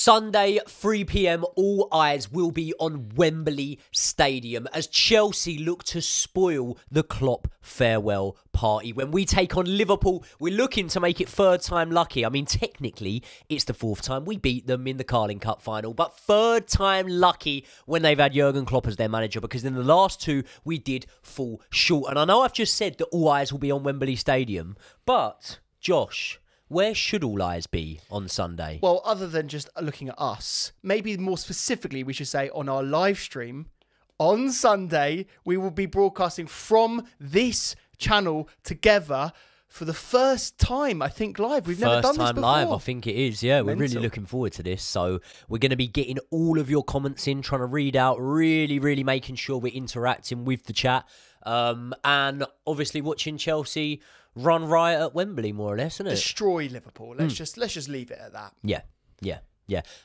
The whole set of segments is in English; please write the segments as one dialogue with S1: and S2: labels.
S1: Sunday, 3 p.m, all eyes will be on Wembley Stadium as Chelsea look to spoil the Klopp farewell party. When we take on Liverpool, we're looking to make it third time lucky. I mean, technically, it's the fourth time we beat them in the Carling Cup final, but third time lucky when they've had Jurgen Klopp as their manager, because in the last two, we did fall short. And I know I've just said that all eyes will be on Wembley Stadium, but, Josh, where should all eyes be on Sunday?
S2: Well, other than just looking at us, maybe more specifically, we should say on our live stream on Sunday, we will be broadcasting from this channel together for the first time, I think, live. We've never done this before. First time live,
S1: I think it is, yeah. We're really looking forward to this. So we're going to be getting all of your comments in, trying to read out, really making sure we're interacting with the chat. And obviously watching Chelsea run riot at Wembley, more or less, isn't it?
S2: Destroy Liverpool. Let's just leave it at that.
S1: Yeah.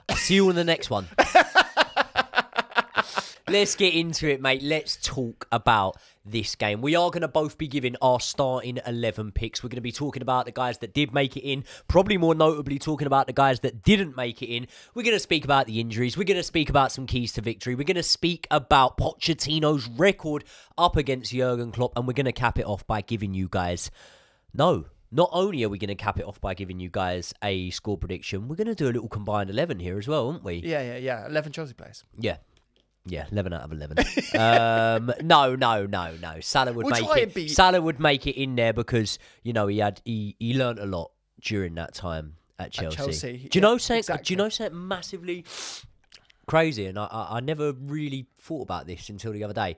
S1: I'll see you on the next one. Let's get into it, mate. Let's talk about this game. We are going to both be giving our starting 11 picks. We're going to be talking about the guys that did make it in, probably more notably talking about the guys that didn't make it in. We're going to speak about the injuries. We're going to speak about some keys to victory. We're going to speak about Pochettino's record up against Jurgen Klopp, and we're going to cap it off by giving you guys... No, not only are we going to cap it off by giving you guys a score prediction, we're going to do a little combined 11 here as well, aren't we?
S2: Yeah. 11 Chelsea players.
S1: Yeah, 11 out of 11. No. Salah would make it in there because, you know, he learnt a lot during that time at Chelsea. Do you know something massively crazy? And I never really thought about this until the other day.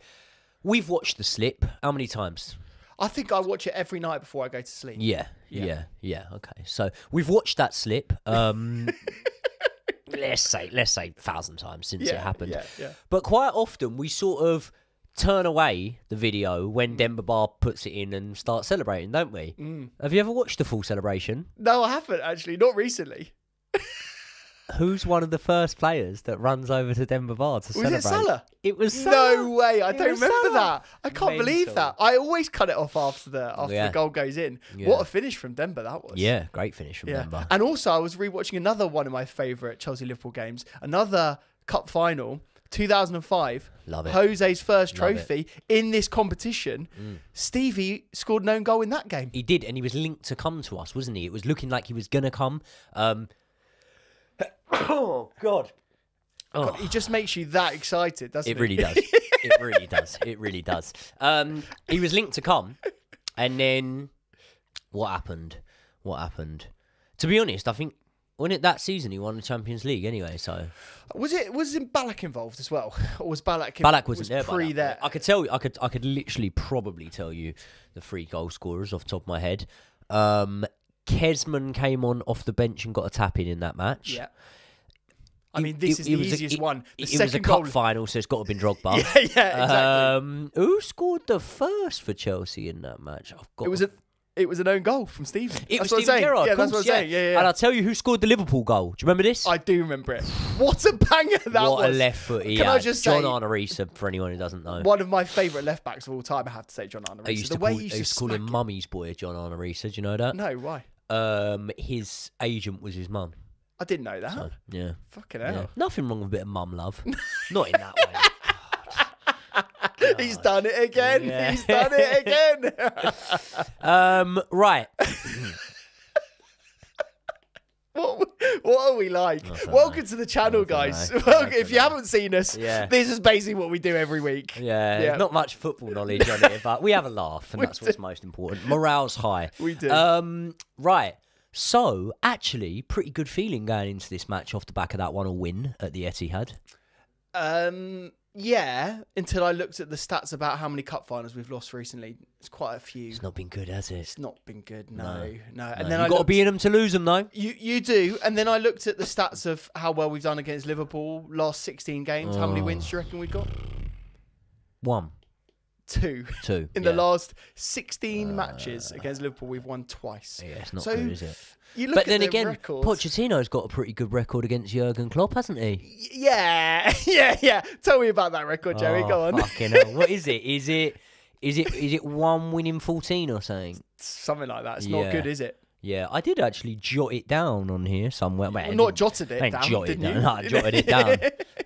S1: We've watched The Slip how many times?
S2: I think I watch it every night before I go to sleep.
S1: Yeah. Okay, so we've watched that Slip. Let's say 1,000 times since it happened.
S2: Yeah.
S1: But quite often we sort of turn away the video when Demba Ba puts it in and starts celebrating, don't we? Have you ever watched the full celebration?
S2: No, I haven't actually. Not recently.
S1: Who's one of the first players that runs over to Demba Ba to celebrate?
S2: Was it Salah?
S1: It was Salah.
S2: No way. I don't remember that. I can't believe that. I always cut it off after the goal goes in. Yeah. What a finish from Demba that was.
S1: Yeah, great finish from Demba.
S2: And also, I was rewatching another one of my favourite Chelsea-Liverpool games. Another cup final, 2005.
S1: Love it.
S2: Jose's first trophy in this competition. Stevie scored an own goal in that game.
S1: He did, and he was linked to come to us, wasn't he? It was looking like he was going to come. Oh, God.
S2: God, he just makes you that excited, doesn't he?
S1: It really does. It really does. He was linked to come, and then what happened? To be honest, I think, wasn't it that season he won the Champions League anyway, so...
S2: Was Ballack involved as well? Or was Ballack...
S1: Ballack wasn't there
S2: pre there.
S1: I could tell you, I could literally probably tell you the 3 goal scorers off the top of my head. Kesman came on off the bench and got a tap in that match.
S2: Yeah. I mean, this is the easiest one.
S1: It was a cup final, so it's got to have been Drogba.
S2: Yeah, exactly.
S1: Who scored the first for Chelsea in that match?
S2: It was an own goal from Steven.
S1: It was Steven Gerrard.
S2: Yeah, that's what I'm saying. Yeah.
S1: And I'll tell you who scored the Liverpool goal. Do you remember this?
S2: I do remember it. What a banger that was.
S1: What a left foot he had.
S2: I just say,
S1: John Arnorisa, for anyone who doesn't know.
S2: One of my favourite left backs of all time, I have to say, John Arnorisa.
S1: I used to call him Mummy's boy, John Arnorisa. Do you know that?
S2: No, why?
S1: His agent was his mum.
S2: I didn't know that.
S1: So, yeah.
S2: Fucking hell.
S1: Yeah. Nothing wrong with a bit of mum love. Not in that way. God.
S2: He's done it again. Yeah. He's done it again.
S1: Right.
S2: What are we like? Welcome to the channel, guys. If you haven't seen us, this is basically what we do every week.
S1: Yeah. Not much football knowledge on it, but we have a laugh, and that's what's most important. Morale's high.
S2: We do.
S1: Right. So, actually, pretty good feeling going into this match off the back of that 1-1 win at the Etihad.
S2: Yeah, until I looked at the stats about how many cup finals we've lost recently. It's quite a few.
S1: It's not been good, has it?
S2: It's not been good, no. And
S1: then you've got to be in them to lose them, though.
S2: You do. And then I looked at the stats of how well we've done against Liverpool. Last 16 games, how many wins do you reckon we've got?
S1: 1.
S2: 2. In the last 16 matches against Liverpool, we've won twice.
S1: Yeah, it's not good, is it?
S2: But then again, records.
S1: Pochettino's got a pretty good record against Jurgen Klopp, hasn't he?
S2: Yeah. Tell me about that record, Jerry. Go on.
S1: Fucking hell. What is it? Is it 1 win in 14 or something?
S2: Something like that. It's not good, is it?
S1: Yeah, I did actually jot it down on here somewhere. Well,
S2: Not jotted it down,
S1: jotted
S2: didn't
S1: it
S2: you?
S1: down. No, I jotted it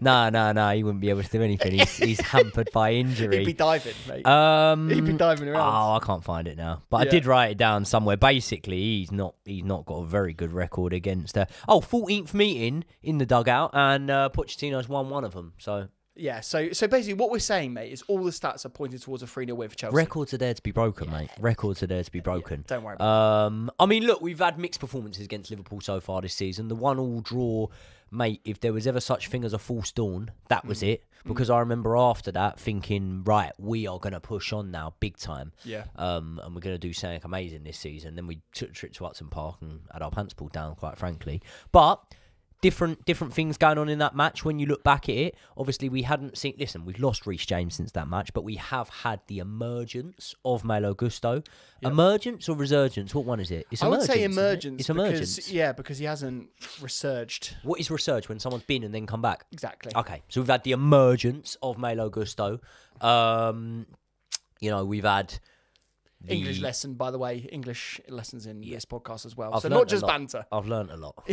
S1: down. No, he wouldn't be able to do anything. He's hampered by injury.
S2: He'd be diving, mate. He'd be diving around.
S1: Oh, I can't find it now. But I did write it down somewhere. Basically, he's not got a very good record against 14th meeting in the dugout, and Pochettino's won one of them. So
S2: yeah, so basically what we're saying, mate, is all the stats are pointing towards a 3-0 win for Chelsea.
S1: records are there to be broken, mate. Records are there to be broken.
S2: Don't worry about
S1: it. I mean, look, we've had mixed performances against Liverpool so far this season. The 1-1 draw, mate, if there was ever such thing as a false dawn, that was it. Because I remember after that thinking, right, we are going to push on now, big time.
S2: Yeah.
S1: And we're going to do something amazing this season. Then we took a trip to Upton Park and had our pants pulled down, quite frankly. But different things going on in that match when you look back at it. Obviously, we hadn't seen... Listen, we've lost Reece James since that match, but we have had the emergence of Malo Gusto. Yep. Emergence or resurgence? What one is it? It's emergence.
S2: I would say emergence.
S1: It's emergence.
S2: Because he hasn't resurged.
S1: What is resurge? When someone's been and then come back?
S2: Exactly.
S1: Okay, so we've had the emergence of Malo Gusto. We've had...
S2: English lesson, by the way. English lessons in this podcast as well.
S1: I've
S2: so not just banter.
S1: I've learned a lot.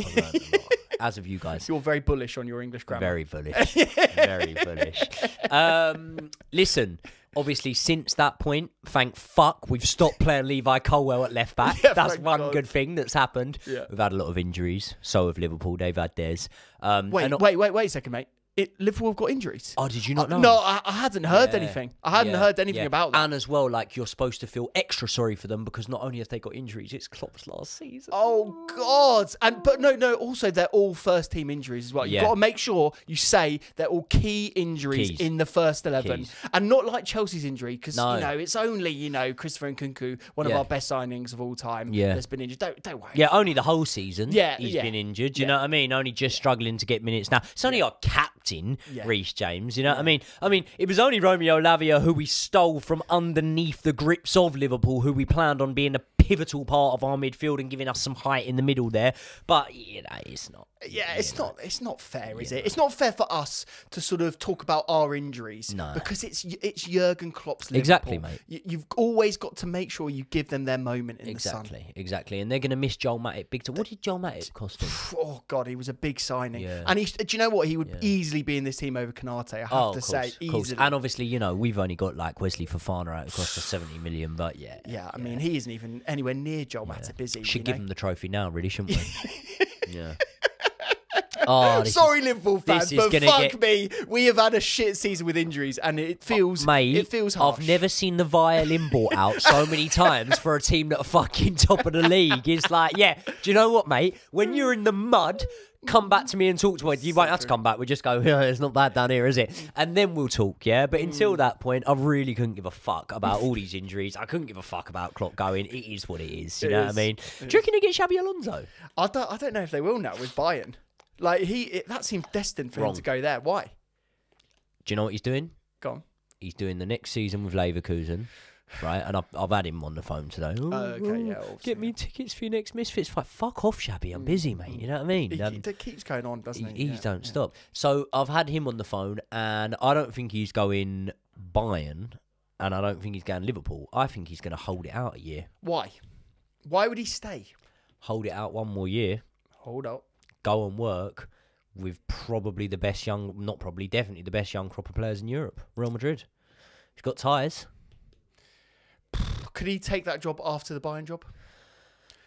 S1: As of you guys.
S2: You're very bullish on your English grammar.
S1: Very bullish. Very bullish. Listen, obviously, since that point, thank fuck, we've stopped playing Levi Colwell at left back.
S2: Yeah,
S1: that's one good thing that's happened.
S2: Yeah.
S1: We've had a lot of injuries. So have Liverpool. They've had theirs.
S2: Wait a second, mate. Liverpool have got injuries.
S1: Oh, did you not know?
S2: No, I hadn't heard anything. I hadn't heard anything about that.
S1: And as well, like, you're supposed to feel extra sorry for them because not only have they got injuries, it's Klopp's last season.
S2: Oh, God. But no, also they're all first-team injuries as well. You've got to make sure you say they're all key injuries in the first 11. And not like Chelsea's injury because, it's only, Christopher Nkunku, one of our best signings of all time, that's been injured. Don't worry.
S1: Yeah, only the whole season he's been injured. Do you know what I mean? Only just struggling to get minutes now. It's only our captain, Reece James. You know what I mean? It was only Romeo Lavia who we stole from underneath the grips of Liverpool, who we planned on being a pivotal part of our midfield and giving us some height in the middle there. But, it's not.
S2: Yeah, it's not fair, is it? It's not fair for us to sort of talk about our injuries because it's Jurgen Klopp's Liverpool.
S1: Exactly, mate.
S2: You've always got to make sure you give them their moment in the sun.
S1: Exactly. And they're going to miss Joel Matip big time. What did Joel Matip cost them?
S2: Oh, God, he was a big signing.
S1: Yeah.
S2: And do you know what? He would easily be in this team over Konate, I have to say. Easily.
S1: And obviously, we've only got like Wesley Fofana out. It cost us 70 million, but
S2: I mean, he isn't even anywhere near Joel Matip, is he?
S1: Should give him the trophy now, really, shouldn't we? Yeah.
S2: Sorry, Liverpool fans, but fuck me. We have had a shit season with injuries, and it feels harsh.
S1: I've never seen the violin brought out so many times for a team that are fucking top of the league. It's like, do you know what, mate? When you're in the mud, come back to me and talk to me. You won't have to come back. We just go, it's not bad down here, is it? And then we'll talk, yeah? But until that point, I really couldn't give a fuck about all these injuries. I couldn't give a fuck about Klopp going. It is what it is. You know what I mean? Do you reckon they get Xabi Alonso?
S2: I don't know if they will now with Bayern. Like, that seems destined for him to go there. Why?
S1: Do you know what he's doing?
S2: Go on.
S1: He's doing the next season with Leverkusen, right? And I've had him on the phone today. Get me tickets for your next Misfits fight. Fuck off, Xabi. I'm busy, mate. You know what I mean?
S2: It keeps going on, doesn't he?
S1: He don't stop. So I've had him on the phone, and I don't think he's going Bayern, and I don't think he's going Liverpool. I think he's going to hold it out a year.
S2: Why? Why would he stay?
S1: Hold it out one more year.
S2: Hold up.
S1: Go and work with probably the best definitely the best young crop of players in Europe, Real Madrid. He's got ties.
S2: Could he take that job after the Bayern job?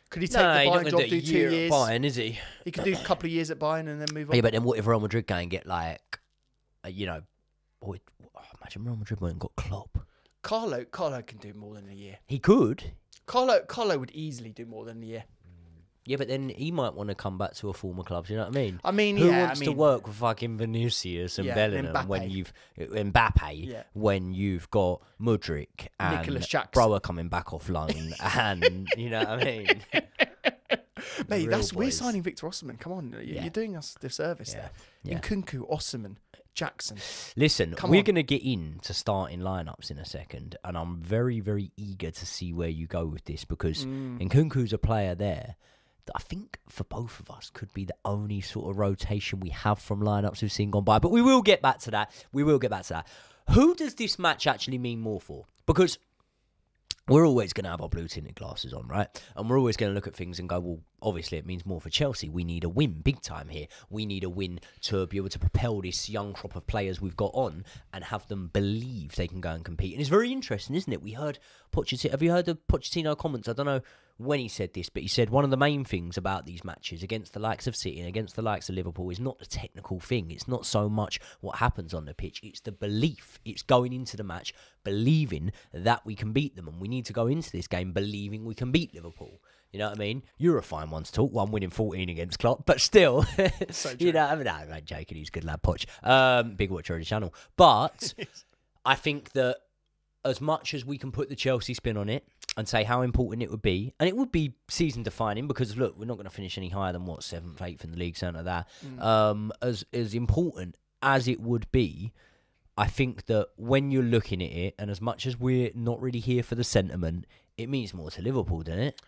S2: Could he take the Bayern job, do 2 years?
S1: At Bayern, is he?
S2: He could do a couple of years at Bayern and then move on.
S1: Yeah, but then what if Real Madrid go and get like, imagine Real Madrid went and got Klopp.
S2: Carlo can do more than a year.
S1: He could.
S2: Carlo would easily do more than a year.
S1: Yeah, but then he might want to come back to a former club. Do you know what I mean?
S2: I mean,
S1: who wants to work with fucking Vinicius and Bellingham
S2: Mbappe.
S1: when you've when you've got Mudryk and
S2: Nicholas Jackson
S1: Brower coming back off loan, and you know what I mean?
S2: Mate, we're signing Victor Osimhen. Come on, you're doing us a disservice there.
S1: Yeah.
S2: Nkunku, Osimhen, Jackson.
S1: Listen, we're going to get into starting lineups in a second, and I'm very, very eager to see where you go with this because Nkunku's a player there that I think for both of us could be the only sort of rotation we have from lineups we've seen gone by. But we will get back to that. Who does this match actually mean more for? Because we're always going to have our blue tinted glasses on, right? And we're always going to look at things and go, well, obviously it means more for Chelsea. We need a win big time here. We need a win to be able to propel this young crop of players we've got on and have them believe they can go and compete. And it's very interesting, isn't it? We heard Pochettino. Have you heard the Pochettino comments? I don't know when he said this, but he said one of the main things about these matches against the likes of City and against the likes of Liverpool is not the technical thing. It's not so much what happens on the pitch. It's the belief. It's going into the match believing that we can beat them. And we need to go into this game believing we can beat Liverpool. You know what I mean? You're a fine one to talk. One winning 14 against Klopp, but still,
S2: So
S1: you know, I mean, I'm joking. He's a good lad, Poch. Big watcher of the channel. But I think that as much as we can put the Chelsea spin on it and say how important it would be, and it would be season defining because look, we're not going to finish any higher than what 7th, 8th in the league, something like that. As important as it would be, I think that when you're looking at it, and as much as we're not really here for the sentiment, it means more to Liverpool, doesn't it?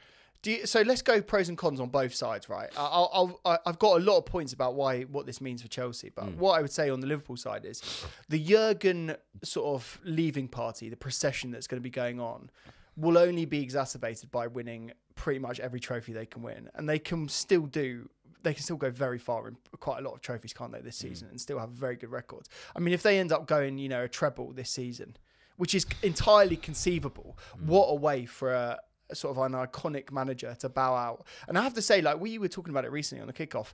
S2: So let's go pros and cons on both sides, right? I've got a lot of points about what this means for Chelsea, but what I would say on the Liverpool side is the Jurgen sort of leaving party, the procession that's going to be going on, will only be exacerbated by winning pretty much every trophy they can win, and they can still go very far in quite a lot of trophies, can't they, this season, and still have very good records. I mean, if they end up going, a treble this season, which is entirely conceivable, what a way for a sort of an iconic manager to bow out. And I have to say, like we were talking about it recently on the kickoff,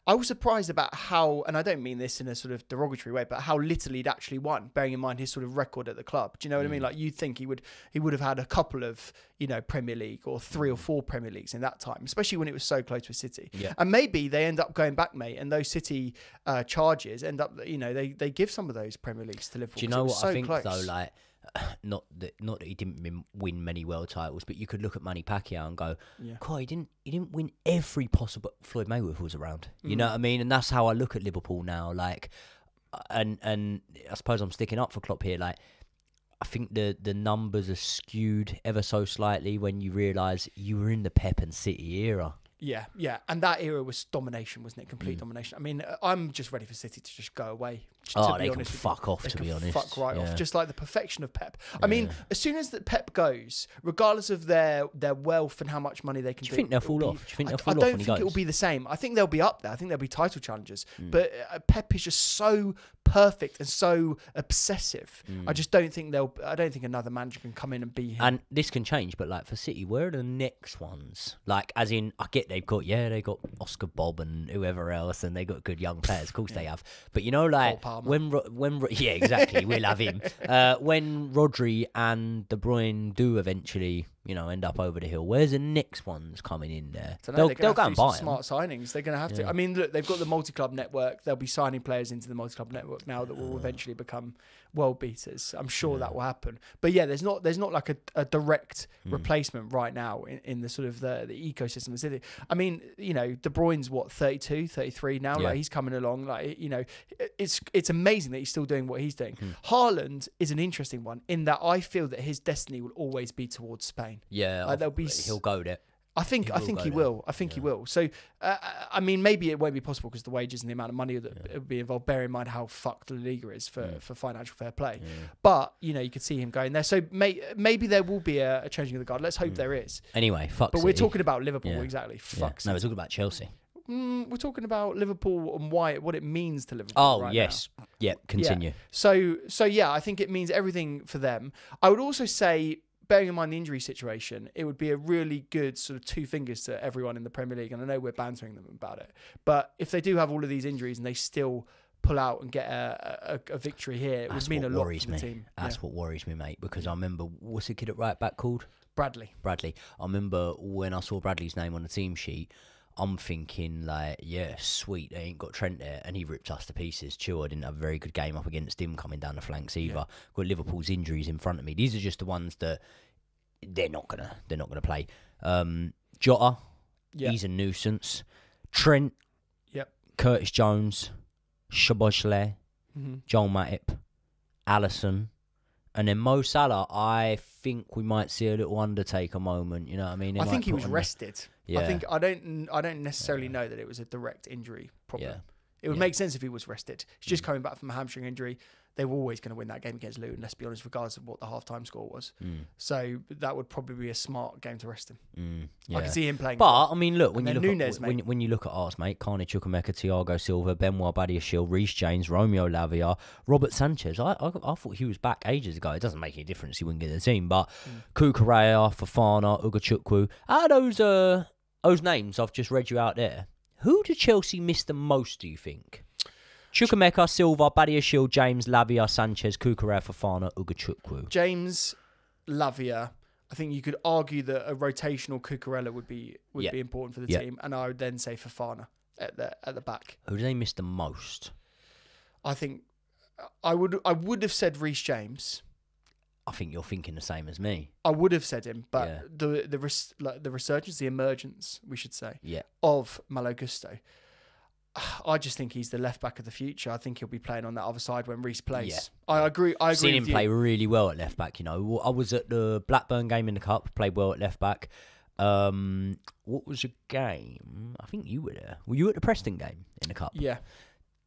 S2: I was surprised about how, and I don't mean this in a sort of derogatory way, but how little he'd actually won, bearing in mind his sort of record at the club. Do you know what I mean? Like you'd think he would have had a couple of, Premier League or 3 or 4 Premier Leagues in that time, especially when it was so close with City. Yeah. And maybe they end up going back, mate, and those City charges end up, they give some of those Premier Leagues to Liverpool.
S1: Do you know what I think though? Like, not that he didn't win many world titles, but you could look at Manny Pacquiao and go, God, he didn't win every possible. Floyd Mayweather was around, you know what I mean? And that's how I look at Liverpool now. Like, and I suppose I'm sticking up for Klopp here. Like, I think the numbers are skewed ever so slightly when you realise you were in the Pep and City era.
S2: Yeah. And that era was domination, wasn't it? Complete domination. I mean, I'm just ready for City to just go away.
S1: They can fuck off, to be honest.
S2: Fuck right off. Just like the perfection of Pep. I mean, as soon as that Pep goes, regardless of their wealth and how much money they can do.
S1: Do you think they'll fall off?
S2: I don't think it will be the same. I think they'll be up there. I think they'll be title challengers. But Pep is just so perfect and so obsessive. I just don't think another manager can come in and be him.
S1: And this can change, but like for City, where are the next ones? Like, as in, I get they got Oscar Bob and whoever else, and they got good young players. Of course they have. But like when yeah, exactly, we'll have him. When Rodri and De Bruyne do eventually, end up over the hill, where's the next ones coming in there? They'll go and buy
S2: smart signings. They're going to have to. I mean, look, they've got the multi-club network. They'll be signing players into the multi-club network now that will eventually become world beaters. I'm sure that will happen. But yeah, there's not like a direct replacement right now in the sort of the ecosystem of the City. I mean, De Bruyne's what, 32, 33 now. Like he's coming along. Like it's amazing that he's still doing what he's doing. Haaland is an interesting one in that I feel that his destiny will always be towards Spain.
S1: Yeah, he'll go there.
S2: I think he will. I think he will. So, I mean, maybe it won't be possible because the wages and the amount of money that will be involved. Bear in mind how fucked La Liga is for financial fair play. Yeah. But you could see him going there. So maybe there will be a changing of the guard. Let's hope there is.
S1: Anyway, fuck.
S2: But we're talking about Liverpool, exactly. Fuck.
S1: No, we're talking about Chelsea.
S2: We're talking about Liverpool and what it means to Liverpool.
S1: Oh yes, yeah. Continue.
S2: Yeah. So yeah, I think it means everything for them. I would also say, bearing in mind the injury situation, it would be a really good sort of 2 fingers to everyone in the Premier League. And I know we're bantering them about it, but if they do have all of these injuries and they still pull out and get a victory here, it would mean a lot for the team.
S1: That's what worries me, mate, because I remember, what's the kid at right back called?
S2: Bradley.
S1: I remember when I saw Bradley's name on the team sheet, I'm thinking like, yeah, sweet, they ain't got Trent there, and he ripped us to pieces. Chua didn't have a very good game up against him coming down the flanks either. Got Liverpool's injuries in front of me. These are just the ones that they're not gonna play. Jota, he's a nuisance. Trent, Curtis Jones, Szoboszlai, Joel Matip, Alisson, and then Mo Salah. I think we might see a little Undertaker moment. You know what I mean?
S2: I think he was rested. I don't necessarily know that it was a direct injury problem. It would make sense if he was rested. He's just coming back from a hamstring injury. they were always going to win that game against Luton, let's be honest, regardless of what the half-time score was. So that would probably be a smart game to rest him.
S1: Yeah.
S2: I can see him playing.
S1: But, I mean, look, when you
S2: Nunes,
S1: look at ours, mate, Carney Chukwuemeka, Thiago Silva, Benoit Badiashile, Reece James, Romeo Lavia, Robert Sanchez, I thought he was back ages ago. It doesn't make any difference. He wouldn't get the team. But Kukurea, Fofana, Ugachukwu, out of those names I've just read you out there, who did Chelsea miss the most, do you think? Chukwuemeka, Silva, Badiashile, James, Lavia, Sanchez, Kukurea, Fofana, Ugachukwu.
S2: James, Lavia. I think you could argue that a rotational Cucurella would be important for the team, and I would then say Fofana at the back.
S1: Who do they miss the most?
S2: I think I would have said Reece James.
S1: I think you're thinking the same as me.
S2: I would have said him, but the resurgence, the emergence, we should say, of Malo Gusto. I just think he's the left back of the future. I think he'll be playing on that other side when Reece plays.
S1: Yeah.
S2: I agree. I agree.
S1: Seen him
S2: with you.
S1: play really well at left back. You know, I was at the Blackburn game in the cup. Played well at left back. What was your game? I think you were there. Were you at the Preston game in the cup?
S2: Yeah.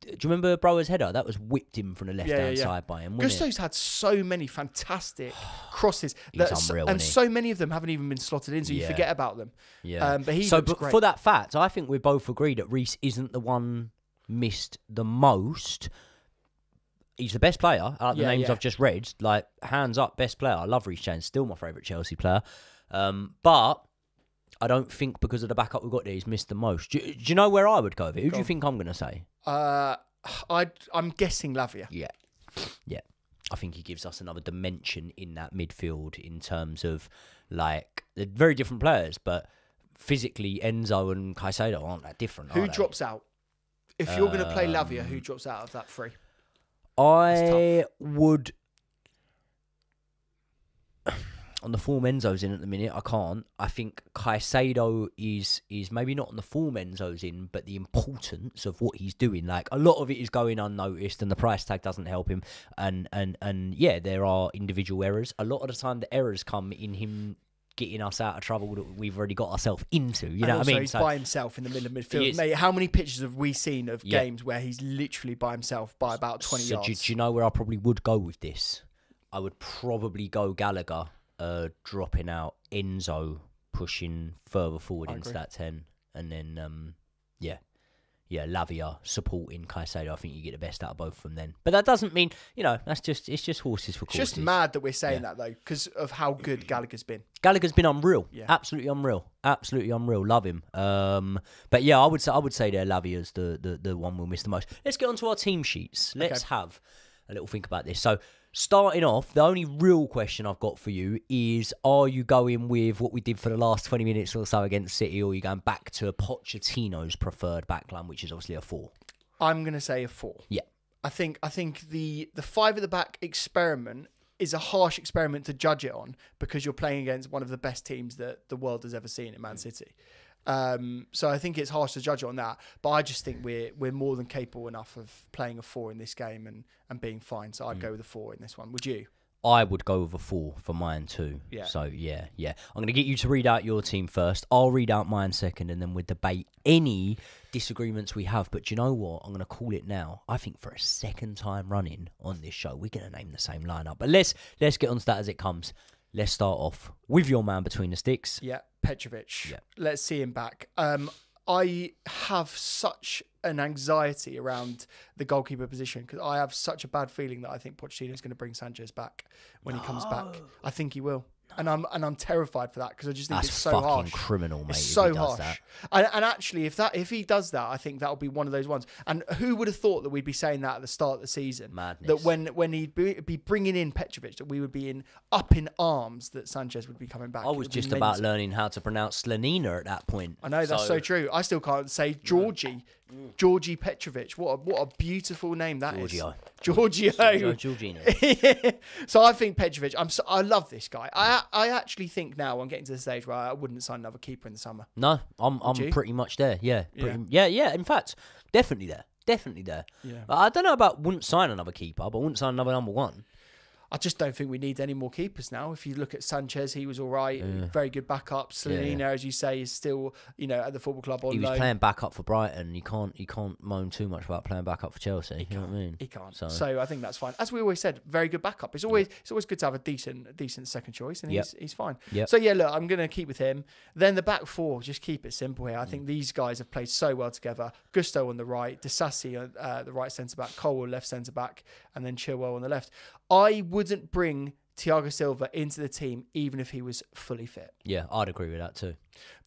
S1: Do you remember Brower's header? That was whipped in from the left-hand side by him, wasn't
S2: Gusto's had so many fantastic crosses.
S1: He's unreal,
S2: and
S1: isn't he?
S2: so many of them haven't even been slotted in, so you forget about them.
S1: Yeah.
S2: But he
S1: but
S2: great.
S1: for that fact, I think we both agree that Reece isn't the one missed the most. He's the best player out of the names I've just read. Like, hands up, best player. I love Reece James. Still my favourite Chelsea player. But I don't think because of the backup we've got there, he's missed the most. Do you know where I would go with it? Who do you think I'm going to say?
S2: I'm guessing Lavia.
S1: Yeah. I think he gives us another dimension in that midfield in terms of, like, they're very different players, but physically Enzo and Caicedo aren't that different.
S2: Who drops out? If you're going to play Lavia, who drops out of that three?
S1: I would... On the form Enzo's in at the minute, I can't. I think Caicedo is maybe not on the form Enzo's in, but the importance of what he's doing. Like, a lot of it is going unnoticed, and the price tag doesn't help him. And yeah, there are individual errors. A lot of the time, the errors come in him getting us out of trouble that we've already got ourselves into. You know what I mean?
S2: He's by himself in the middle of midfield. Mate, how many pictures have we seen of games where he's literally by himself by about 20 yards?
S1: Do you know where I probably would go with this? I would probably go Gallagher. Dropping out, Enzo pushing further forward into that 10, and then Lavia supporting Caicedo. I think you get the best out of both of them then. But that doesn't mean, it's just horses for courses.
S2: It's just mad that we're saying that though, because of how good Gallagher's been.
S1: Gallagher's been unreal, absolutely unreal, Love him. But yeah, I would say there Lavia's the one we'll miss the most. Let's get on to our team sheets. Let's have a little think about this. So, starting off, the only real question I've got for you is, are you going with what we did for the last 20 minutes or so against City, or are you going back to Pochettino's preferred backline, which is obviously a 4?
S2: I'm going to say a 4.
S1: Yeah.
S2: I think the 5 at the back experiment is a harsh experiment to judge it on, because you're playing against one of the best teams that the world has ever seen in Man City. So I think it's harsh to judge on that, but I just think we're more than capable enough of playing a 4 in this game and being fine. So I'd go with a 4 in this one. Would you?
S1: I would go with a 4 for mine too. Yeah. So yeah. I'm going to get you to read out your team first. I'll read out mine second, and then we'll debate any disagreements we have. But do you know what? I'm going to call it now. I think for a second time running on this show, we're going to name the same lineup. But let's get onto that as it comes. Let's start off with your man between the sticks.
S2: Yeah, Petrovic. Yeah. Let's see him back. I have such an anxiety around the goalkeeper position, because I have such a bad feeling that I think Pochettino is going to bring Sanchez back when he comes back. I think he will. And I'm terrified for that, because I just think it's so harsh.
S1: That's fucking criminal, mate.
S2: It's so harsh. And actually, if he does that, I think that'll be one of those ones. And who would have thought that we'd be saying that at the start of the season?
S1: Madness.
S2: That when he'd be bringing in Petrovic, that we would be up in arms that Sanchez would be coming back.
S1: I was just about learning how to pronounce Slanina at that point.
S2: I know, that's so true. I still can't say Georgie. Georgie Petrovic. What a beautiful name that is. Giorgio. So I think Petrovic. I love this guy. I actually think now I'm getting to the stage where I wouldn't sign another keeper in the summer.
S1: No, I'm pretty much there. Yeah. In fact, definitely there. Yeah. I don't know about wouldn't sign another keeper, but wouldn't sign another number 1.
S2: I just don't think we need any more keepers now. If you look at Sanchez, he was all right. Very good backup. Salina, as you say, is still, at the football club on loan.
S1: He was playing backup for Brighton. You can't moan too much about playing backup for Chelsea. You know what I mean?
S2: He can't. So I think that's fine. As we always said, very good backup. It's always good to have a decent second choice, and he's fine.
S1: Yep.
S2: So look, I'm going to keep with him. Then the back four, just keep it simple here. I think these guys have played so well together. Gusto on the right, Disasi on the right centre back, Colwell left centre back, and then Chilwell on the left. I wouldn't bring Thiago Silva into the team even if he was fully fit.
S1: Yeah, I'd agree with that too.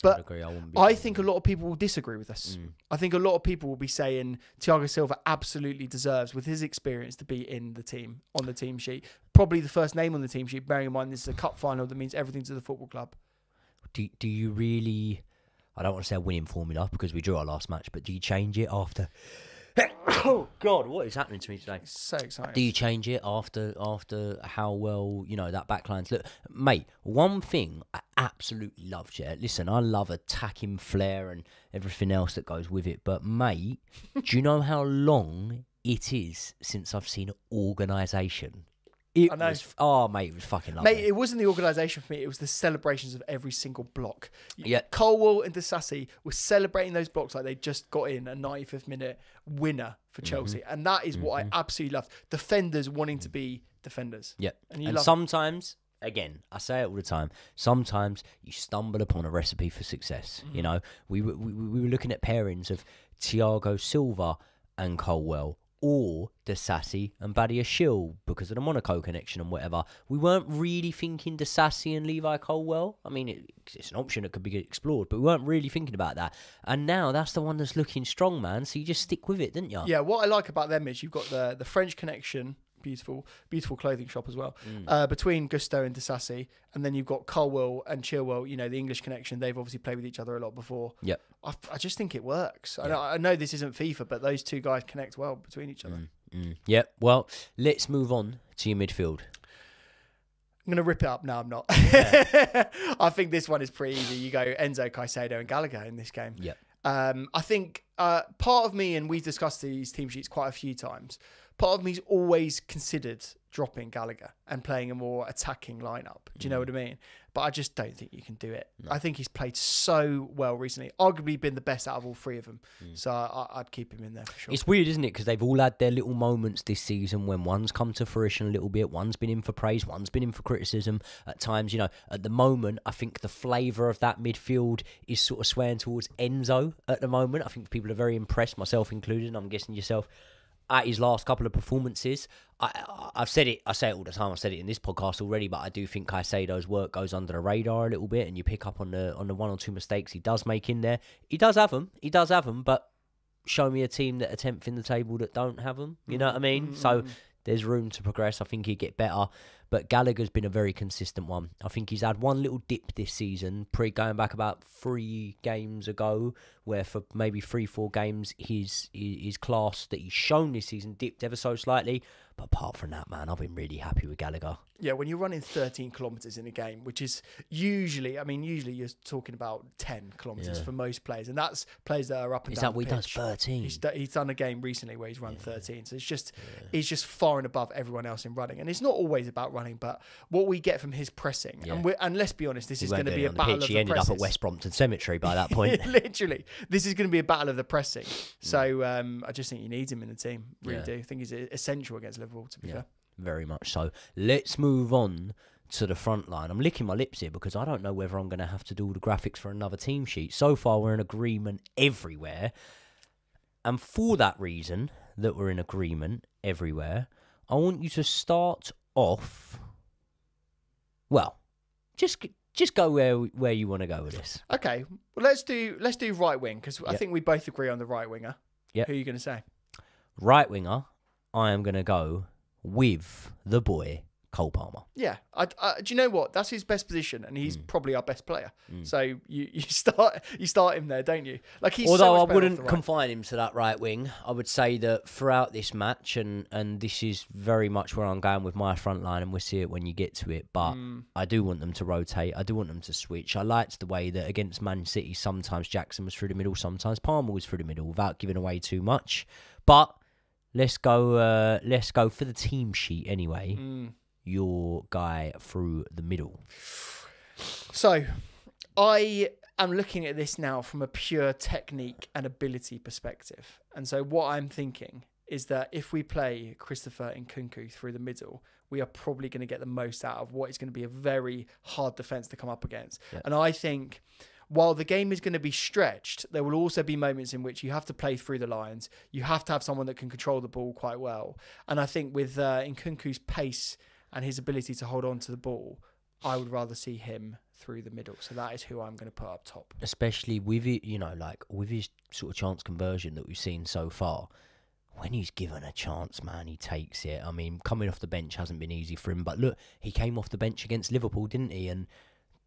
S2: But
S1: I'd agree.
S2: I think a lot of people will disagree with us. I think a lot of people will be saying Thiago Silva absolutely deserves, with his experience, to be in the team, on the team sheet. Probably the first name on the team sheet, bearing in mind this is a cup final that means everything to the football club.
S1: Do you really... I don't want to say a winning formula because we drew our last match, but do you change it after... Oh God, what is happening to me today?
S2: It's so exciting.
S1: Do you change it after how well that backline's look, mate? One thing I absolutely love, listen, I love attacking flair and everything else that goes with it, but mate, do you know how long it is since I've seen organisation?
S2: I know.
S1: Mate, it was fucking lovely.
S2: Mate, it wasn't the organisation for me. It was the celebrations of every single block.
S1: Yeah.
S2: Colwell and Disasi were celebrating those blocks like they just got in a 95th minute winner for Chelsea. And that is what I absolutely loved. Defenders wanting to be defenders.
S1: Yeah. And sometimes, again, I say it all the time, sometimes you stumble upon a recipe for success. We were looking at pairings of Thiago Silva and Colwell, or Disasi and Badiashile because of the Monaco connection and whatever. We weren't really thinking Disasi and Levi Colwell. I mean, it's an option that could be explored, but we weren't really thinking about that. And now that's the one that's looking strong, man. So you just stick with it, didn't you?
S2: Yeah, what I like about them is you've got the French connection, beautiful clothing shop as well, between Gusto and Disasi, and then you've got Colwell and Chilwell, the English connection. They've obviously played with each other a lot before.
S1: Yep.
S2: I just think it works. Yeah. I know this isn't FIFA, but those two guys connect well between each other.
S1: Yep. Well, let's move on to your midfield.
S2: I'm going to rip it up. No, I'm not. Yeah. I think this one is pretty easy. You go Enzo, Caicedo and Gallagher in this game.
S1: Yep.
S2: I think part of me, and we've discussed these team sheets quite a few times, part of me's always considered dropping Gallagher and playing a more attacking lineup. Do you know what I mean? But I just don't think you can do it. No. I think he's played so well recently. Arguably been the best out of all three of them. So I'd keep him in there for sure.
S1: It's weird, isn't it? Because they've all had their little moments this season when one's come to fruition a little bit, one's been in for praise, one's been in for criticism. At times, at the moment, I think the flavour of that midfield is sort of swaying towards Enzo at the moment. I think people are very impressed, myself included, and I'm guessing yourself, at his last couple of performances. I've said it, I say it all the time, I've said it in this podcast already, but I do think Caicedo's work goes under the radar a little bit, and you pick up on the one or two mistakes he does make in there. He does have them, but show me a team that are 10th in the table that don't have them, you know what I mean? So there's room to progress. I think he'd get better. But Gallagher's been a very consistent one. I think he's had one little dip this season, going back about 3 games ago, where for maybe 3-4 games, his class that he's shown this season dipped ever so slightly. But apart from that, man, I've been really happy with Gallagher.
S2: Yeah, when you're running 13 kilometres in a game, which is usually you're talking about 10 kilometres for most players. And that's players that are up and down.
S1: Is that
S2: what
S1: he does, 13?
S2: He's done a game recently where he's run 13. So he's just far and above everyone else in running. And it's not always about running, but what we get from his pressing. Yeah. And let's be honest, this is going to be a battle of the presses.
S1: He ended up at West Brompton Cemetery by that point.
S2: Literally. This is going to be a battle of the pressing. So I just think he needs him in the team. Really do. I think he's essential against Liverpool, to be fair.
S1: Very much so. Let's move on to the front line. I'm licking my lips here because I don't know whether I'm going to have to do all the graphics for another team sheet. So far, we're in agreement everywhere. And for that reason, that we're in agreement everywhere, I want you to start off... Well, just go where you want to go with this.
S2: Okay. Well, let's do right wing, because I think we both agree on the right winger.
S1: Yeah.
S2: Who are you going to say?
S1: Right winger, I am going to go with the boy, Cole Palmer.
S2: Yeah. Do you know what? That's his best position, and he's probably our best player. So you start him there, don't you? Like he's.
S1: Although
S2: so
S1: I wouldn't confine him to that right wing, I would say that throughout this match, and this is very much where I'm going with my front line, and we'll see it when you get to it. But I do want them to rotate. I do want them to switch. I liked the way that against Man City, sometimes Jackson was through the middle, sometimes Palmer was through the middle, without giving away too much. But let's go for the team sheet anyway. your guy through the middle?
S2: So, I am looking at this now from a pure technique and ability perspective. And so what I'm thinking is that if we play Christopher Nkunku through the middle, we are probably going to get the most out of what is going to be a very hard defence to come up against. Yeah. And I think while the game is going to be stretched, there will also be moments in which you have to play through the lines. You have to have someone that can control the ball quite well. And I think with Nkunku's pace and his ability to hold on to the ball, I would rather see him through the middle. So that is who I'm going to put up top.
S1: Especially with it, like with his sort of chance conversion that we've seen so far. When he's given a chance, man, he takes it. I mean, coming off the bench hasn't been easy for him. But look, he came off the bench against Liverpool, didn't he? And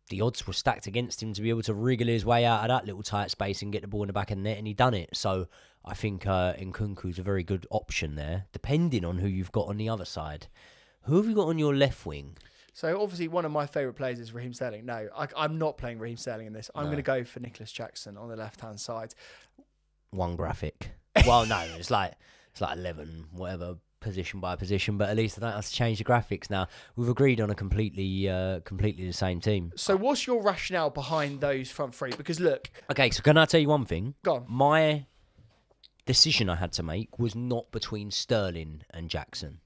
S1: the odds were stacked against him to be able to wriggle his way out of that little tight space and get the ball in the back of the net, and he done it. So I think Nkunku's a very good option there, depending on who you've got on the other side. Who have you got on your left wing?
S2: So obviously one of my favourite players is Raheem Sterling. No, I'm not playing Raheem Sterling in this. I'm going to go for Nicholas Jackson on the left-hand side.
S1: One graphic. Well, no, it's like 11, whatever, position by position, but at least I don't have to change the graphics now. We've agreed on a completely the same team.
S2: So what's your rationale behind those front three? Because look...
S1: Okay, so can I tell you one thing?
S2: Go on.
S1: My decision I had to make was not between Sterling and Jackson,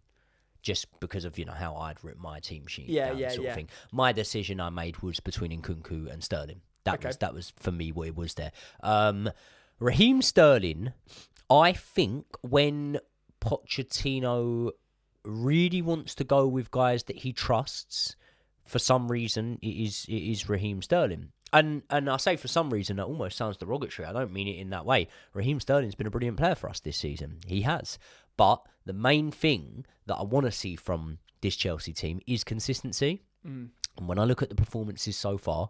S1: just because of, how I'd written my team sheet down, sort of thing. My decision I made was between Nkunku and Sterling. That was for me what it was there. Raheem Sterling, I think when Pochettino really wants to go with guys that he trusts, for some reason it is Raheem Sterling. And I say for some reason, that almost sounds derogatory. I don't mean it in that way. Raheem Sterling's been a brilliant player for us this season. He has. But the main thing that I want to see from this Chelsea team is consistency. And when I look at the performances so far,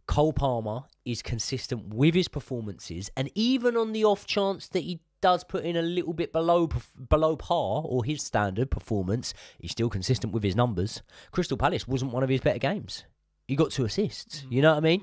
S1: Cole Palmer is consistent with his performances, and even on the off chance that he does put in a little bit below par or his standard performance, he's still consistent with his numbers. Crystal Palace wasn't one of his better games. He got 2 assists. You know what I mean?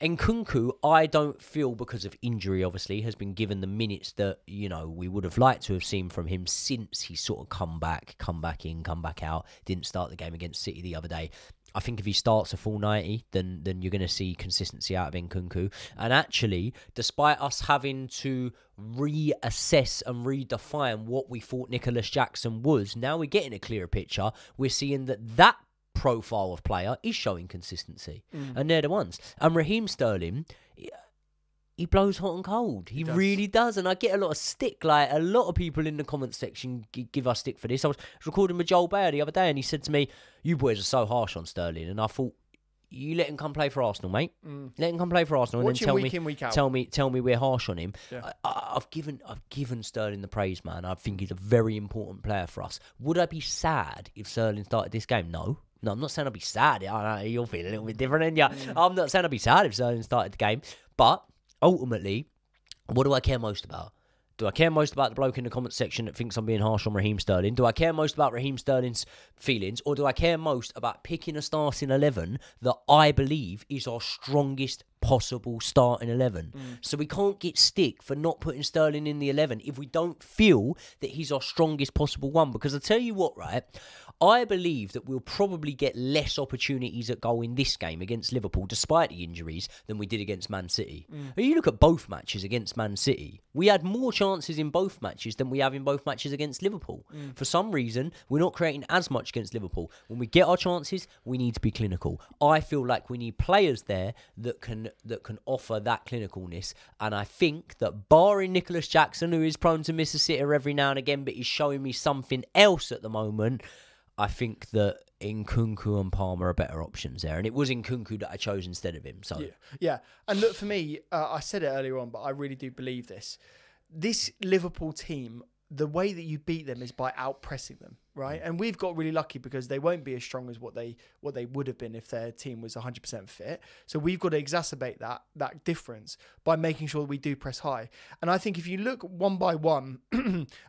S1: Nkunku, I don't feel, because of injury, obviously, has been given the minutes that, we would have liked to have seen from him since he's sort of come back in, come back out. Didn't start the game against City the other day. I think if he starts a full 90, then you're going to see consistency out of Nkunku. And actually, despite us having to reassess and redefine what we thought Nicholas Jackson was, now we're getting a clearer picture. We're seeing that profile of player is showing consistency. And they're the ones. And Raheem Sterling, he blows hot and cold. He really does. And I get a lot of stick. Like, a lot of people in the comment section give us stick for this. I was recording with Joel Bayer the other day, and he said to me, "You boys are so harsh on Sterling." And I thought, you let him come play for Arsenal, mate. Let him come play for Arsenal,
S2: Watch
S1: and then
S2: week in, week out.
S1: tell me we're harsh on him.
S2: Yeah.
S1: I've given Sterling the praise, man. I think he's a very important player for us. Would I be sad if Sterling started this game? No, I'm not saying I'd be sad. I know you'll feel a little bit different, and I'm not saying I'd be sad if Sterling started the game. But ultimately, what do I care most about? Do I care most about the bloke in the comment section that thinks I'm being harsh on Raheem Sterling? Do I care most about Raheem Sterling's feelings? Or do I care most about picking a starting 11 that I believe is our strongest possible starting 11? So we can't get stick for not putting Sterling in the 11 if we don't feel that he's our strongest possible one. Because I tell you what, right? I believe that we'll probably get less opportunities at goal in this game against Liverpool, despite the injuries, than we did against Man City. When you look at both matches against Man City, we had more chances in both matches than we have in both matches against Liverpool. For some reason, we're not creating as much against Liverpool. When we get our chances, we need to be clinical. I feel like we need players there that can offer that clinicalness. And I think that barring Nicholas Jackson, who is prone to miss a sitter every now and again, but he's showing me something else at the moment, I think that Nkunku and Palmer are better options there. And it was Nkunku that I chose instead of him. So
S2: Yeah. And look, for me, I said it earlier on, but I really do believe this. This Liverpool team, the way that you beat them is by out-pressing them, right? And we've got really lucky because they won't be as strong as what they would have been if their team was 100% fit. So we've got to exacerbate that difference by making sure that we do press high. And I think if you look one by one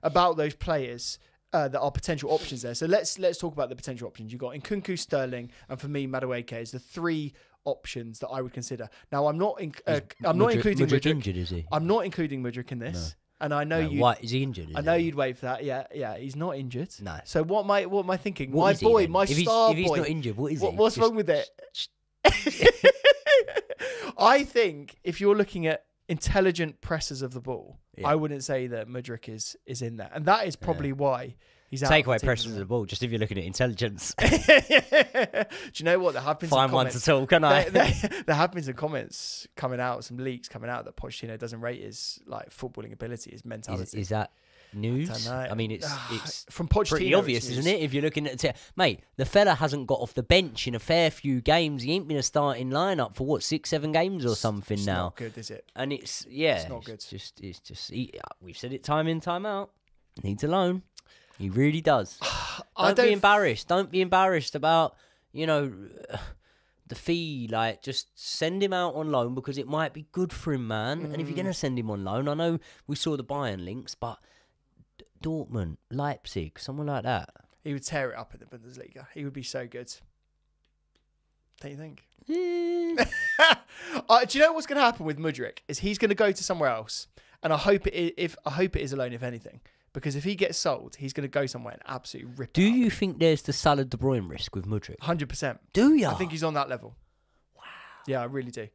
S2: about those players that are potential options there. So let's talk about the potential options. You've got Nkunku, Sterling, and for me, Madueke is the 3 options that I would consider. Now, I'm not including Mudryk.
S1: Injured, is he?
S2: I'm not including Mudryk in this. And I know you.
S1: What is he injured?
S2: I know you'd wait for that. Yeah. He's not injured.
S1: No.
S2: So what am I thinking?
S1: What
S2: My
S1: is he
S2: boy,
S1: then?
S2: my
S1: If
S2: star
S1: he's
S2: boy.
S1: not injured, what is he?
S2: What's wrong with it? I think if you're looking at intelligent pressers of the ball, I wouldn't say that Mudryk is in there, and that is probably why he's out.
S1: Take away
S2: of the team,
S1: pressures of the ball, just if you're looking at intelligence.
S2: Do you know what? There have been
S1: Find
S2: some
S1: one
S2: comments.
S1: to talk, can I?
S2: There have been some comments coming out, some leaks coming out that Pochettino doesn't rate his footballing ability, his mentality.
S1: Is that news?
S2: I don't know.
S1: I mean, it's
S2: from Pochettino.
S1: pretty obvious, isn't it? If you're looking at it, mate, the fella hasn't got off the bench in a fair few games. He ain't been a starting lineup for what 6-7 games or something
S2: It's
S1: now.
S2: not good, is it?
S1: And it's not
S2: good.
S1: It's just we've said it time in, time out. Needs a loan. He really does. Don't be embarrassed. Don't be embarrassed about the fee. Like, just send him out on loan because it might be good for him, man. And if you're gonna send him on loan, I know we saw the Bayern links, but Dortmund, Leipzig, someone like that.
S2: He would tear it up in the Bundesliga. He would be so good. Don't you think? Do you know what's going to happen with Mudryk? Is he's going to go to somewhere else, and I hope it is a loan, if anything, because if he gets sold, he's going to go somewhere and absolutely rip.
S1: Do you think there's the Salah De Bruyne risk with Mudryk?
S2: 100%.
S1: Do you?
S2: I think he's on that level. Wow. Yeah, I really do.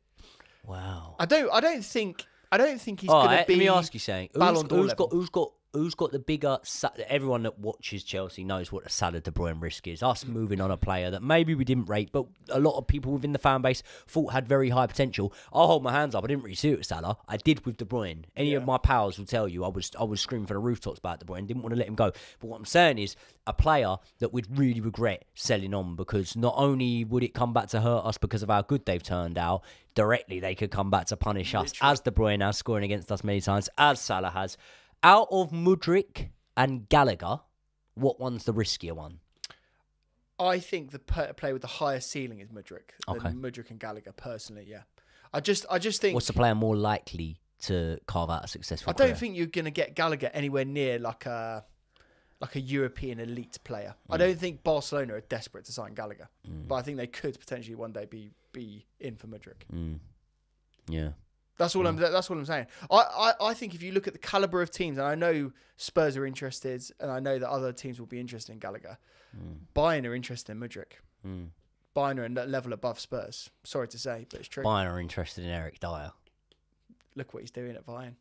S1: Wow.
S2: I don't think he's going to be.
S1: Let me ask you something.
S2: Ballon d'Or level.
S1: Who's got the bigger... Everyone that watches Chelsea knows what a Salah De Bruyne risk is. Us moving on a player that maybe we didn't rate, but a lot of people within the fan base thought had very high potential. I'll hold my hands up. I didn't really see it with Salah. I did with De Bruyne. Any of my pals will tell you I was screaming for the rooftops about De Bruyne. Didn't want to let him go. But what I'm saying is a player that we'd really regret selling on, because not only would it come back to hurt us because of how good they've turned out, directly they could come back to punish us, as De Bruyne has, scoring against us many times, as Salah has. Out of Mudryk and Gallagher, what one's the riskier one?
S2: I think the player with the highest ceiling is Mudryk. Than Mudryk and Gallagher, personally, yeah. I just think...
S1: What's the player more likely to carve out a successful
S2: career?
S1: I
S2: don't think you're going to get Gallagher anywhere near like a European elite player. I don't think Barcelona are desperate to sign Gallagher, but I think they could potentially one day be in for Mudryk.
S1: Yeah.
S2: That's all I'm saying. I think if you look at the caliber of teams, and I know Spurs are interested, and I know that other teams will be interested in Gallagher. Bayern are interested in Mudryk. Bayern are a level above Spurs. Sorry to say, but it's true.
S1: Bayern are interested in Eric Dyer.
S2: Look what he's doing at Bayern.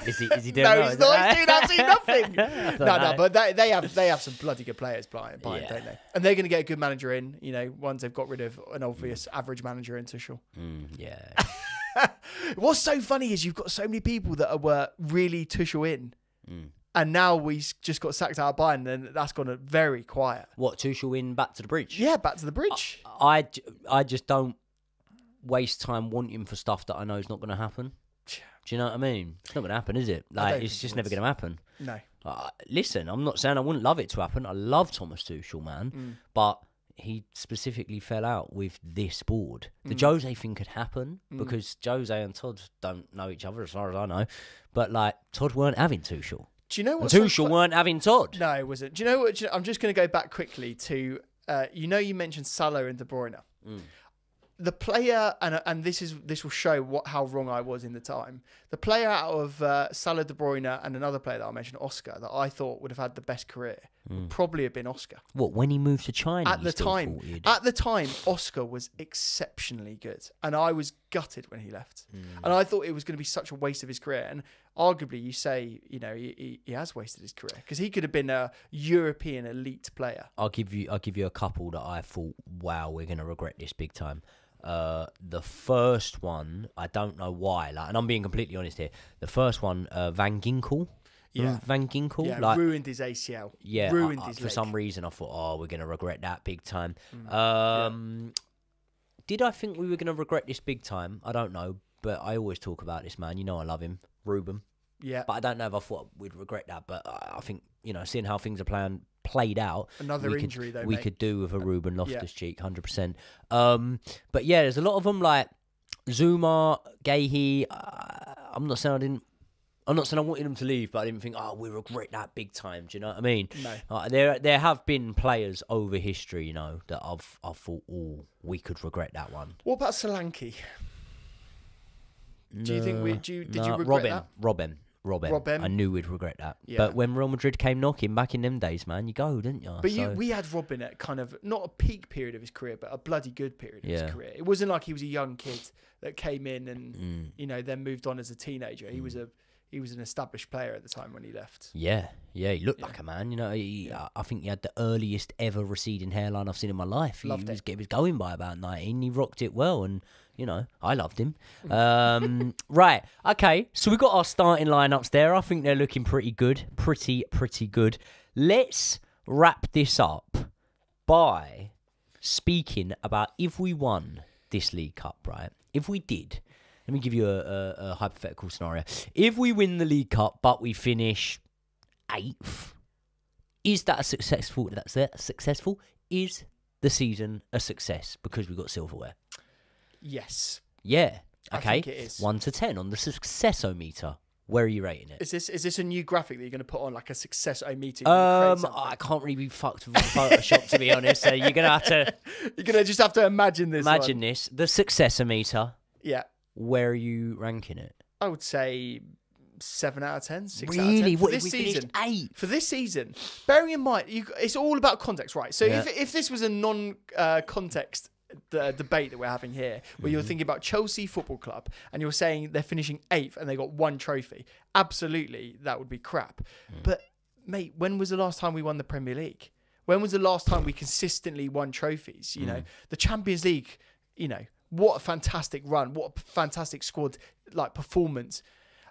S1: Is he doing?
S2: No, he's not. He's doing absolutely nothing. No, but they have some bloody good players, Bayern, don't they? And they're going to get a good manager in. Once they've got rid of an obvious average manager in Tuchel.
S1: Yeah.
S2: What's so funny is you've got so many people that were really Tuchel in, and now we just got sacked out of Bayern, and that's gone very quiet.
S1: What, Tuchel in back to the bridge?
S2: Yeah, back to the bridge.
S1: I just don't waste time wanting for stuff that I know is not going to happen. Do you know what I mean? It's not going to happen, is it? Like, it's just never going to happen.
S2: No.
S1: Listen, I'm not saying I wouldn't love it to happen. I love Thomas Tuchel, man, but he specifically fell out with this board. The Jose thing could happen because Jose and Todd don't know each other as far as I know. But, Todd weren't having Tuchel.
S2: Do you know what?
S1: Tuchel weren't having Todd.
S2: No, it wasn't. Do you know what? I'm just going to go back quickly to, you mentioned Salah and De Bruyne. The player, and this will show how wrong I was in the time. The player out of Salah, De Bruyne, and another player that I mentioned, Oscar, that I thought would have had the best career, would probably have been Oscar.
S1: What, when he moved to China?
S2: At the time, Oscar was exceptionally good, and I was gutted when he left. And I thought it was going to be such a waste of his career. And arguably, you say, he has wasted his career because he could have been a European elite player.
S1: I'll give you a couple that I thought, wow, we're going to regret this big time. The first one, I don't know why, and I'm being completely honest here. The first one, Van Ginkel.
S2: Yeah.
S1: Van Ginkel.
S2: Yeah, ruined his ACL.
S1: Yeah.
S2: Ruined his
S1: for
S2: leg.
S1: some reason, I thought, we're going to regret that big time. Did I think we were going to regret this big time? I don't know, but I always talk about this man. I love him. Ruben.
S2: Yeah.
S1: But I don't know if I thought we'd regret that, but I think, seeing how things are played out.
S2: Another injury, though,
S1: we
S2: mate.
S1: could do with a Ruben Loftus-Cheek, 100%. But yeah, there's a lot of them like Zuma, Gahey. I'm not saying I wanted them to leave, but I didn't think, we regret that big time. Do you know what I mean?
S2: No.
S1: There have been players over history, that I've thought, we could regret that one.
S2: What about Solanke? Do you think did you regret that?
S1: Robin. Rob M.
S2: Rob M.
S1: I knew we'd regret that.
S2: Yeah.
S1: But when Real Madrid came knocking back in them days, man, you go, didn't you?
S2: But we had Robin at kind of not a peak period of his career, but a bloody good period of his career. It wasn't like he was a young kid that came in and then moved on as a teenager. He was an established player at the time when he left.
S1: Yeah, he looked like a man. You know, I think he had the earliest ever receding hairline I've seen in my life. He was going by about 19. He rocked it well, and you know, I loved him. Right, okay. So we got our starting lineups there. I think they're looking pretty good, pretty good. Let's wrap this up by speaking about if we won this League Cup, right? If we did. Let me give you a hypothetical scenario. If we win the League Cup, but we finish 8th, is that a successful? That's it. Successful? Is the season a success because we got silverware?
S2: Yes.
S1: Yeah. Okay.
S2: I think it is.
S1: 1 to 10 on the success-o-meter. Where are you rating it?
S2: Is this a new graphic that you're going to put on, like a success-o-meter?
S1: I can't really be fucked with Photoshop, to be honest. So you're gonna have to.
S2: You're gonna just have to imagine this.
S1: Imagine this. The success-o-meter.
S2: Yeah.
S1: Where are you ranking it?
S2: I would say 7 out of 10, 6
S1: really?
S2: out of 10.
S1: What, this season? 8?
S2: For this season, bearing in mind, it's all about context, right? So if this was a non-context debate that we're having here, where you're thinking about Chelsea Football Club and you're saying they're finishing 8th and they got 1 trophy, absolutely, that would be crap. But, mate, when was the last time we won the Premier League? When was the last time we consistently won trophies? You know, the Champions League, you know, what a fantastic run. What a fantastic squad performance.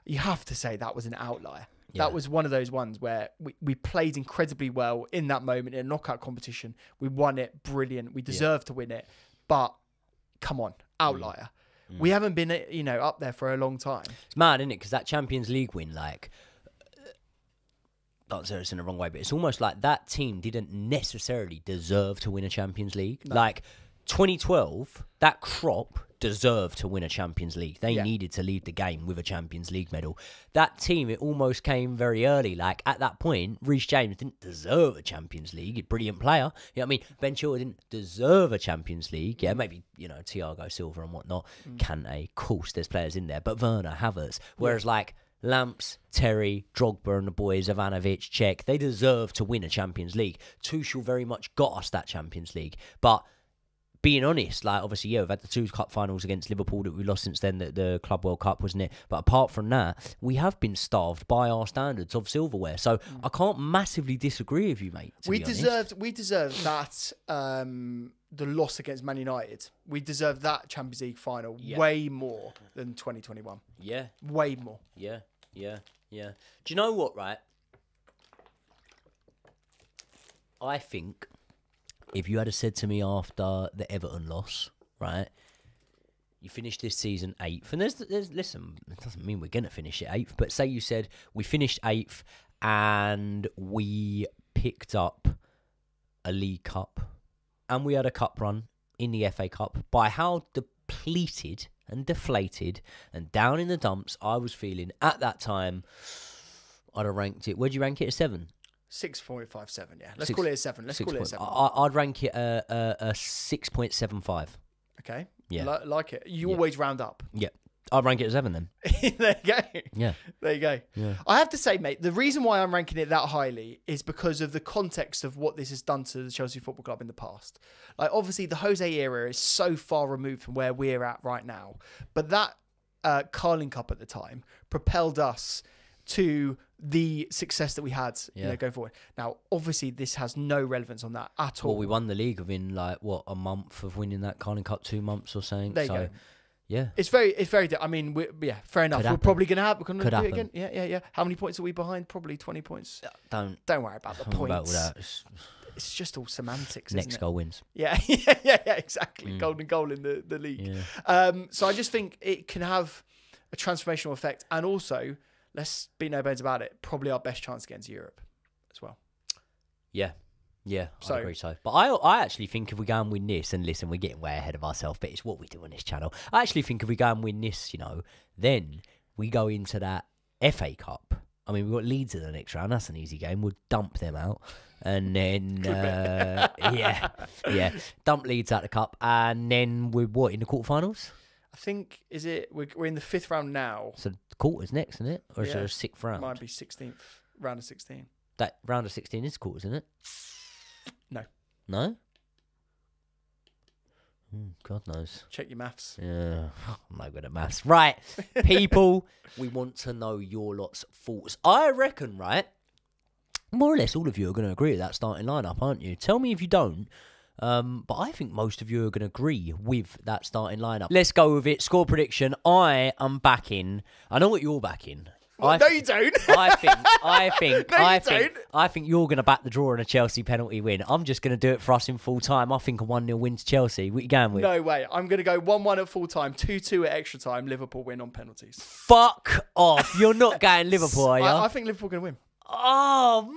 S2: You have to say that was an outlier. Yeah. That was one of those ones where we played incredibly well in that moment in a knockout competition. We won it. Brilliant. We deserved to win it. But come on, outlier. We haven't been, up there for a long time.
S1: It's mad, isn't it? Because that Champions League win, don't say it's in the wrong way, but it's almost like that team didn't necessarily deserve to win a Champions League. No. Like 2012, that crop deserved to win a Champions League. They needed to lead the game with a Champions League medal. That team, it almost came very early. Like, at that point, Reece James didn't deserve a Champions League. A brilliant player. You know what I mean? Ben Chilwell didn't deserve a Champions League. Yeah, maybe, Thiago Silva and whatnot. Kante, of course, there's players in there. But Werner, Havertz. Whereas, Lamps, Terry, Drogba and the boys, Ivanovic, Cech, they deserve to win a Champions League. Tuchel very much got us that Champions League. But being honest, obviously, we've had the 2 cup finals against Liverpool that we lost since then, the Club World Cup, wasn't it? But apart from that, we have been starved by our standards of silverware. So I can't massively disagree with you, mate.
S2: We deserved that, the loss against Man United. We deserved that Champions League final way more than 2021.
S1: Yeah.
S2: Way more.
S1: Yeah. Do you know what, right? I think if you had said to me after the Everton loss, right, you finished this season 8th, and there's listen, it doesn't mean we're going to finish it 8th, but say you said we finished 8th and we picked up a League Cup and we had a cup run in the FA Cup, by how depleted and deflated and down in the dumps I was feeling at that time, I'd have ranked it. Where'd you rank it? A 7?
S2: 6.57, yeah. Let's call it a 7. Call it a 7.
S1: I'd rank it a 6.75.
S2: Okay.
S1: Yeah.
S2: Like it. You always round up.
S1: Yeah. I'd rank it a 7 then.
S2: There you go.
S1: Yeah.
S2: There you go. Yeah. I have to say, mate, the reason why I'm ranking it that highly is because of the context of what this has done to the Chelsea Football Club in the past. Obviously, the Jose era is so far removed from where we're at right now. But that Carling Cup at the time propelled us to the success that we had going forward. Now, obviously, this has no relevance on that at all.
S1: Well, we won the league within a month of winning that Carling Cup, 2 months or something.
S2: There you go.
S1: Yeah,
S2: it's very. I mean, fair enough. We're probably going to have. We're going to do it again. Yeah. How many points are we behind? Probably 20 points. Don't worry about the points. About that. It's just all semantics.
S1: Next goal wins.
S2: Yeah, exactly. Golden goal in the league.
S1: Yeah.
S2: So I just think it can have a transformational effect, and also, let's be no bones about it, probably our best chance against Europe as well.
S1: Yeah, I agree so. But I actually think if we go and win this, and listen, we're getting way ahead of ourselves, but it's what we do on this channel. I actually think if we go and win this, then we go into that FA Cup. I mean, we've got Leeds in the next round. That's an easy game. We'll dump them out. And then, dump Leeds out the cup. And then we're in the quarterfinals?
S2: I think, we're in the 5th round now.
S1: So the quarters next, isn't it? Or is
S2: Yeah.
S1: there a 6th round?
S2: Might be 16th, round of 16.
S1: That round of 16 is quarters, isn't it?
S2: No.
S1: No? God knows.
S2: Check your maths.
S1: Yeah, I'm no good at maths. Right, people, we want to know your lot's thoughts. I reckon, right, more or less all of you are going to agree with that starting lineup, aren't you? Tell me if you don't. But I think most of you are going to agree with that starting lineup. Let's go with it. Score prediction. I am backing. I know what you're backing.
S2: Well, no, you don't.
S1: I think you're going to back the draw and a Chelsea penalty win. I'm just going to do it for us in full time. I think a 1-0 win to Chelsea. What you going with?
S2: No way. I'm going to go 1-1 at full time, 2-2 at extra time. Liverpool win on penalties.
S1: Fuck off. You're not going Liverpool, are you?
S2: I think Liverpool are going to win.
S1: Oh,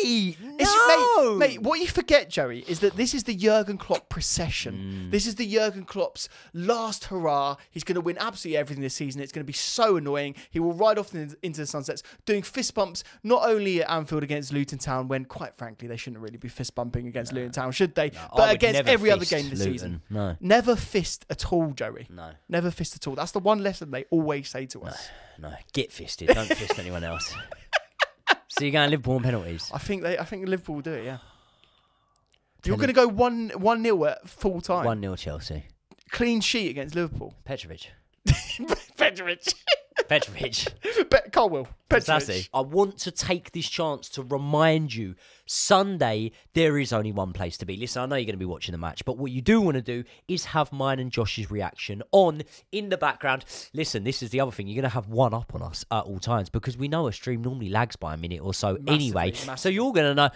S1: mate! No!
S2: Mate, what you forget, Joey, is that this is the Jurgen Klopp procession. This is the Jurgen Klopp's last hurrah. He's going to win absolutely everything this season. It's going to be so annoying. He will ride off into the sunsets, doing fist bumps, not only at Anfield against Luton Town, when, quite frankly, they shouldn't really be fist bumping against Luton Town, should they?
S1: No,
S2: but against every other game this
S1: Luton.
S2: season.
S1: No.
S2: Never fist at all, Joey.
S1: No.
S2: Never fist at all. That's the one lesson they always say to us.
S1: No. Get fisted. Don't fist anyone else. So you're going Liverpool on penalties?
S2: I think Liverpool will do it, yeah. You're going to go 1-0 at full time.
S1: 1-0 Chelsea.
S2: Clean sheet against Liverpool.
S1: Petrovic.
S2: Petrovic.
S1: Colwell.
S2: Petrovic.
S1: I want to take this chance to remind you, Sunday, there is only one place to be. Listen, I know you're going to be watching the match, but what you do want to do is have mine and Josh's reaction on in the background. Listen, this is the other thing. You're going to have one up on us at all times because we know a stream normally lags by a minute or so anyway. So you're going to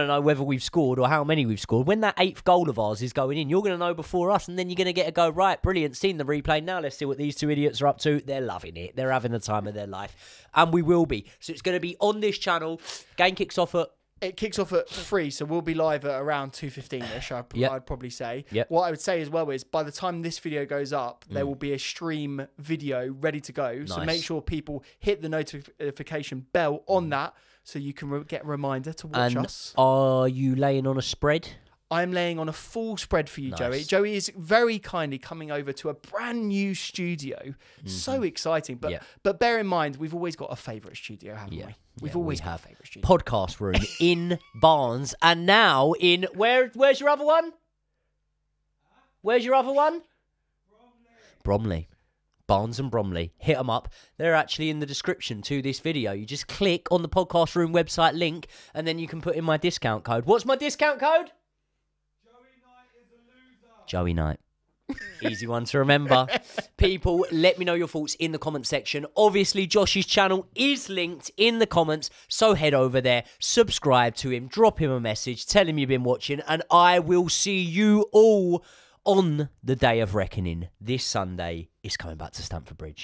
S1: know whether we've scored or how many we've scored. When that 8th goal of ours is going in, you're going to know before us, and then you're going to get a go, right, brilliant, seen the replay. Now let's see what these two idiots are up to. They're loving it. They're having the time of their life. And we will be. So it's going to be on this channel. Game kicks off at...
S2: It kicks off at 3, so we'll be live at around 2:15ish. I'd probably say.
S1: Yep.
S2: What I would say as well is, by the time this video goes up, there will be a stream video ready to go.
S1: Nice.
S2: So make sure people hit the notification bell on that, so you can get a reminder to watch us.
S1: Are you laying on a spread?
S2: I'm laying on a full spread for you,
S1: Nice.
S2: Joey. Joey is very kindly coming over to a brand new studio. So exciting. But bear in mind, we've always got a favourite studio, haven't we? We've always got a favourite studio.
S1: Podcast room in Barnes, and now in... Where's your other one? Where's your other one? Bromley. Barnes and Bromley. Hit them up. They're actually in the description to this video. You just click on the Podcast Room website link, and then you can put in my discount code. What's my discount code? Joey Knight. Easy one to remember. People, let me know your thoughts in the comment section. Obviously, Josh's channel is linked in the comments, so head over there, subscribe to him, drop him a message, tell him you've been watching, and I will see you all on the day of reckoning. This Sunday is coming back to Stamford Bridge.